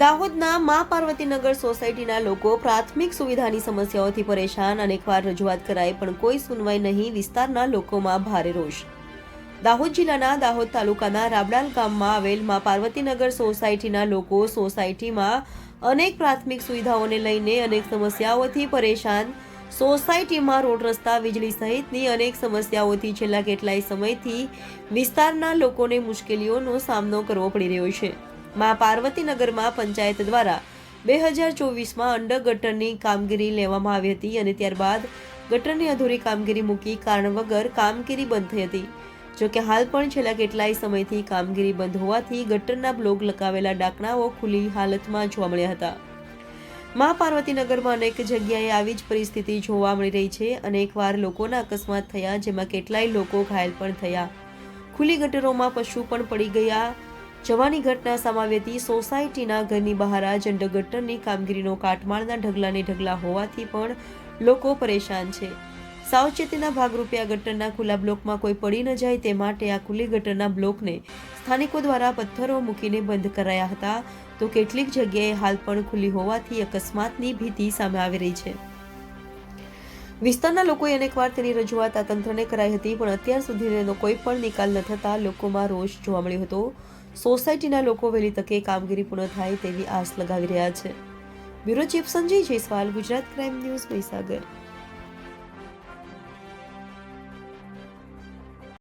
દાહોદના મા પાર્વતીનગર સોસાયટીના લોકો પ્રાથમિક સુવિધાની સમસ્યાઓથી પરેશાન. અનેકવાર રજૂઆત કરાઈ પણ કોઈ સુનવાઈ નહીં. વિસ્તારના લોકોમાં ભારે રોષ. દાહોદ જિલ્લાના દાહોદ તાલુકાના રાબડાલ ગામમાં આવેલ મા પાર્વતીનગર સોસાયટીના લોકો સોસાયટીમાં અનેક પ્રાથમિક સુવિધાઓને લઈને અનેક સમસ્યાઓથી પરેશાન. સોસાયટીમાં રોડ, રસ્તા, વીજળી સહિતની અનેક સમસ્યાઓથી છેલ્લા કેટલાય સમયથી વિસ્તારના લોકોને મુશ્કેલીઓનો સામનો કરવો પડી રહ્યો છે. મા પાર્વતીનગરમાં પંચાયત દ્વારા 2024માં અંડર ગટરની કામગીરી લેવામાં આવી હતી અને ત્યારબાદ ગટરની અધૂરી કામગીરી મૂકી કારણ વગર કામગીરી બંધ થઈ હતી. જોકે હાલ પણ છેલ્લા કેટલાય સમયથી કામગીરી બંધ હોવાથી ગટરના બ્લોક લગાવેલા ડાકણાઓ ખુલ્લી હાલતમાં જોવા મળ્યા હતા. મા પાર્વતીનગરમાં અનેક જગ્યાએ આવી જ પરિસ્થિતિ જોવા મળી રહી છે. અનેકવાર લોકોના અકસ્માત થયા, જેમાં કેટલાય લોકો ઘાયલ પણ થયા. ખુલ્લી ગટરોમાં પશુ પણ પડી ગયા જવાની ઘટના સામે આવી હતી. સોસાયટીના ઘરની બહાર જ અંડર ગટરની કામગીરીનો કાટમાળના ઢગલાને ઢગલા હોવાથી પણ લોકો પરેશાન છે. સાવચેતીના ભાગરૂપે આ ગટરના ખુલ્લા બ્લોકમાં કોઈ પડી ન જાય તે માટે આ ખુલ્લી ગટરના બ્લોકને સ્થાનિકો દ્વારા પથ્થરો મૂકીને બંધ કરાયા હતા. તો કેટલીક જગ્યાએ હાલ પણ ખુલ્લી હોવાથી અકસ્માતની ભીતિ સામે આવી રહી છે. વિસ્તારના લોકોએ અનેકવાર તેની રજૂઆત આ તંત્રને કરાઈ હતી, પણ અત્યાર સુધી તેનો કોઈ પણ નિકાલ ન થતા લોકોમાં રોષ જોવા મળ્યો હતો. સોસાયટીના લોકો વહેલી તકે કામગીરી પૂર્ણ થાય તેવી આસ લગાવી રહ્યા છે. Bureau chief Sanjay Jaiswal, Gujarat crime news, Mahisagar.